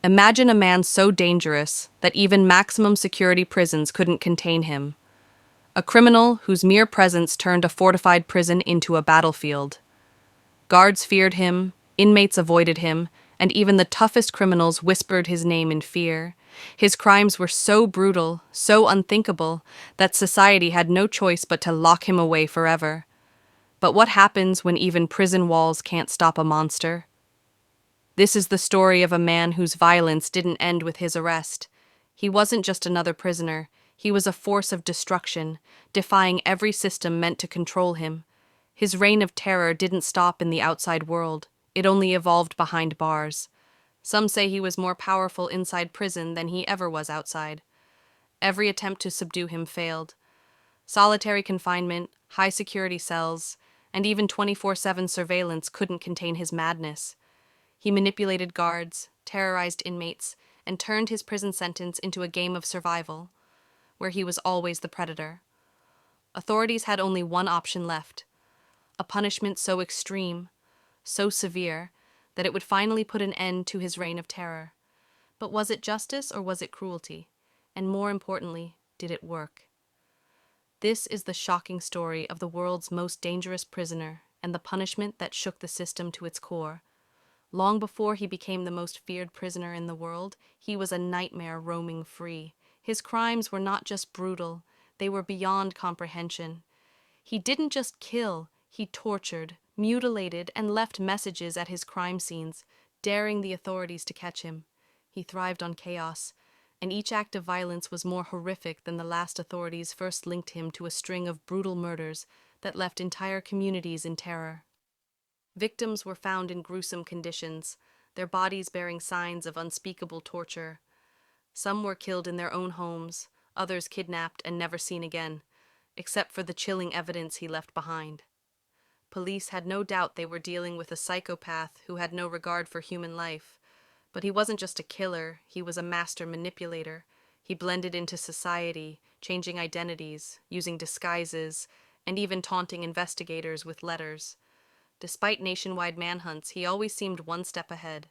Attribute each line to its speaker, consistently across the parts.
Speaker 1: Imagine a man so dangerous that even maximum security prisons couldn't contain him. A criminal whose mere presence turned a fortified prison into a battlefield. Guards feared him, inmates avoided him, and even the toughest criminals whispered his name in fear. His crimes were so brutal, so unthinkable, that society had no choice but to lock him away forever. But what happens when even prison walls can't stop a monster? This is the story of a man whose violence didn't end with his arrest. He wasn't just another prisoner, he was a force of destruction, defying every system meant to control him. His reign of terror didn't stop in the outside world, it only evolved behind bars. Some say he was more powerful inside prison than he ever was outside. Every attempt to subdue him failed. Solitary confinement, high security cells, and even 24/7 surveillance couldn't contain his madness. He manipulated guards, terrorized inmates, and turned his prison sentence into a game of survival, where he was always the predator. Authorities had only one option left: a punishment so extreme, so severe, that it would finally put an end to his reign of terror. But was it justice or was it cruelty? And more importantly, did it work? This is the shocking story of the world's most dangerous prisoner and the punishment that shook the system to its core. Long before he became the most feared prisoner in the world, he was a nightmare roaming free. His crimes were not just brutal, they were beyond comprehension. He didn't just kill, he tortured, mutilated, and left messages at his crime scenes, daring the authorities to catch him. He thrived on chaos, and each act of violence was more horrific than the last authorities first linked him to a string of brutal murders that left entire communities in terror. Victims were found in gruesome conditions, their bodies bearing signs of unspeakable torture. Some were killed in their own homes, others kidnapped and never seen again, except for the chilling evidence he left behind. Police had no doubt they were dealing with a psychopath who had no regard for human life. But he wasn't just a killer, he was a master manipulator. He blended into society, changing identities, using disguises, and even taunting investigators with letters. Despite nationwide manhunts, he always seemed one step ahead.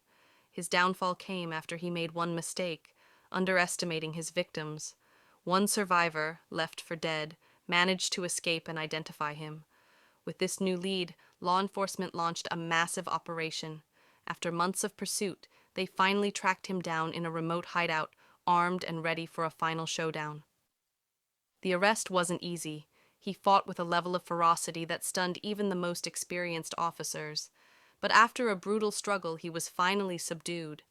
Speaker 1: His downfall came after he made one mistake, underestimating his victims. One survivor, left for dead, managed to escape and identify him. With this new lead, law enforcement launched a massive operation. After months of pursuit, they finally tracked him down in a remote hideout, armed and ready for a final showdown. The arrest wasn't easy. He fought with a level of ferocity that stunned even the most experienced officers. But after a brutal struggle, he was finally subdued.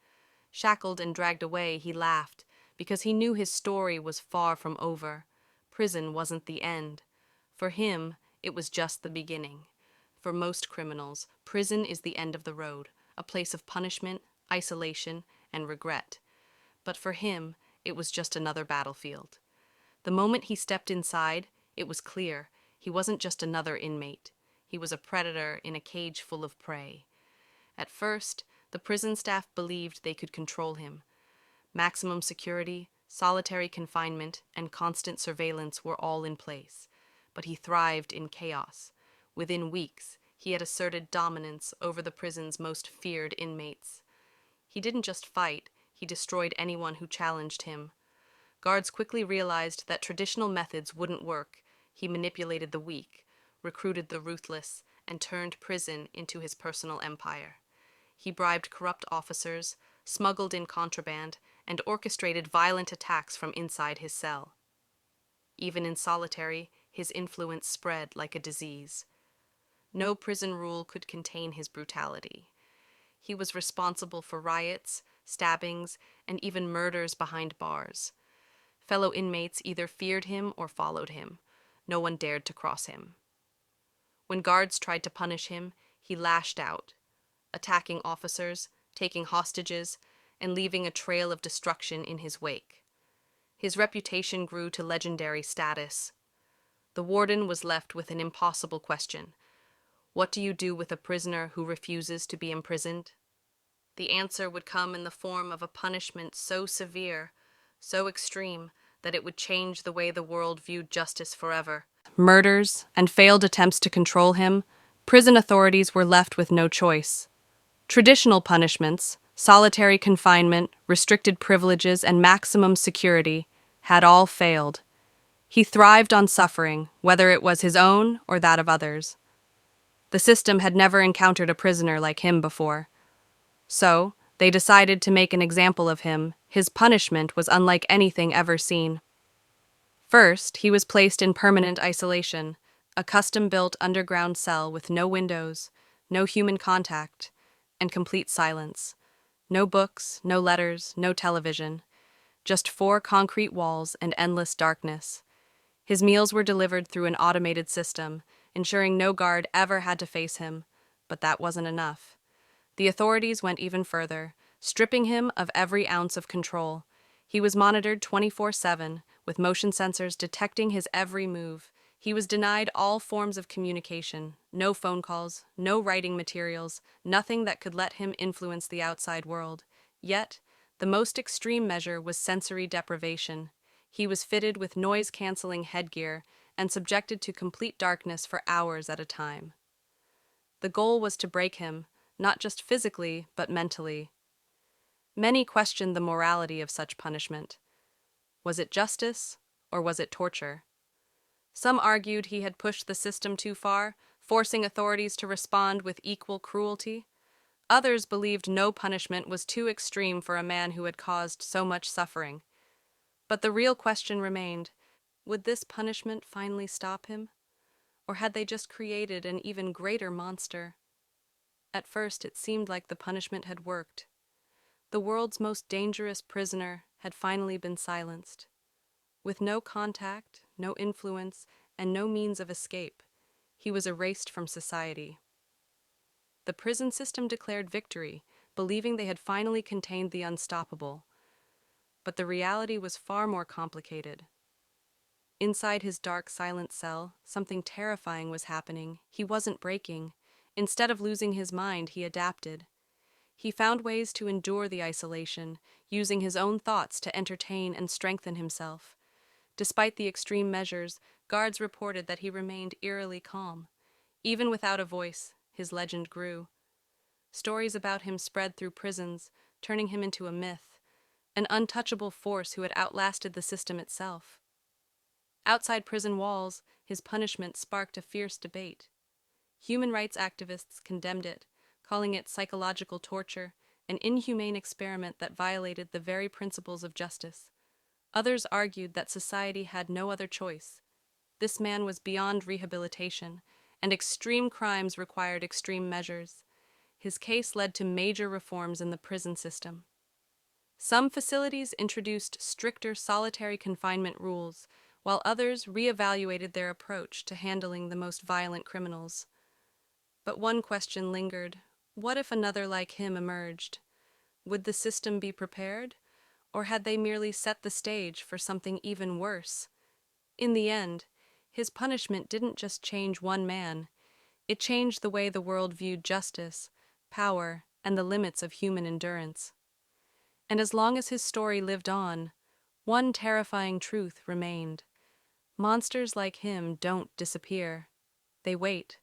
Speaker 1: Shackled and dragged away, he laughed, because he knew his story was far from over. Prison wasn't the end. For him, it was just the beginning. For most criminals, prison is the end of the road, a place of punishment, isolation, and regret. But for him, it was just another battlefield. The moment he stepped inside, it was clear he wasn't just another inmate. He was a predator in a cage full of prey. At first, the prison staff believed they could control him. Maximum security, solitary confinement, and constant surveillance were all in place. But he thrived in chaos. Within weeks, he had asserted dominance over the prison's most feared inmates. He didn't just fight, he destroyed anyone who challenged him. Guards quickly realized that traditional methods wouldn't work. He manipulated the weak, recruited the ruthless, and turned prison into his personal empire. He bribed corrupt officers, smuggled in contraband, and orchestrated violent attacks from inside his cell. Even in solitary, his influence spread like a disease. No prison rule could contain his brutality. He was responsible for riots, stabbings, and even murders behind bars. Fellow inmates either feared him or followed him. No one dared to cross him. When guards tried to punish him, he lashed out, attacking officers, taking hostages, and leaving a trail of destruction in his wake. His reputation grew to legendary status. The warden was left with an impossible question. What do you do with a prisoner who refuses to be imprisoned? The answer would come in the form of a punishment so severe, so extreme, that it would change the way the world viewed justice forever. Murders and failed attempts to control him, prison authorities were left with no choice. Traditional punishments, Solitary confinement, restricted privileges, and maximum security had all failed. He thrived on suffering, whether it was his own or that of others. The system had never encountered a prisoner like him before. So, they decided to make an example of him. His punishment was unlike anything ever seen. First, he was placed in permanent isolation, a custom-built underground cell with no windows, no human contact, and complete silence. No books, no letters, no television. Just 4 concrete walls and endless darkness. His meals were delivered through an automated system, ensuring no guard ever had to face him. But that wasn't enough. The authorities went even further, stripping him of every ounce of control. He was monitored 24/7, with motion sensors detecting his every move. He was denied all forms of communication, no phone calls, no writing materials, nothing that could let him influence the outside world. Yet, the most extreme measure was sensory deprivation. He was fitted with noise-canceling headgear and subjected to complete darkness for hours at a time. The goal was to break him, not just physically, but mentally. Many questioned the morality of such punishment. Was it justice, or was it torture? Some argued he had pushed the system too far, forcing authorities to respond with equal cruelty. Others believed no punishment was too extreme for a man who had caused so much suffering. But the real question remained, would this punishment finally stop him? Or had they just created an even greater monster? At first, it seemed like the punishment had worked. The world's most dangerous prisoner had finally been silenced. With no contact, no influence, and no means of escape, he was erased from society. The prison system declared victory, believing they had finally contained the unstoppable. But the reality was far more complicated. Inside his dark, silent cell, something terrifying was happening. He wasn't breaking. Instead of losing his mind, he adapted. He found ways to endure the isolation, using his own thoughts to entertain and strengthen himself. Despite the extreme measures, guards reported that he remained eerily calm. Even without a voice, his legend grew. Stories about him spread through prisons, turning him into a myth, an untouchable force who had outlasted the system itself. Outside prison walls, his punishment sparked a fierce debate. Human rights activists condemned it, calling it psychological torture, an inhumane experiment that violated the very principles of justice. Others argued that society had no other choice. This man was beyond rehabilitation, and extreme crimes required extreme measures. His case led to major reforms in the prison system. Some facilities introduced stricter solitary confinement rules, while others reevaluated their approach to handling the most violent criminals. But one question lingered. What if another like him emerged? Would the system be prepared? Or had they merely set the stage for something even worse? In the end, his punishment didn't just change one man. It changed the way the world viewed justice, power, and the limits of human endurance. And as long as his story lived on, one terrifying truth remained. Monsters like him don't disappear. They wait.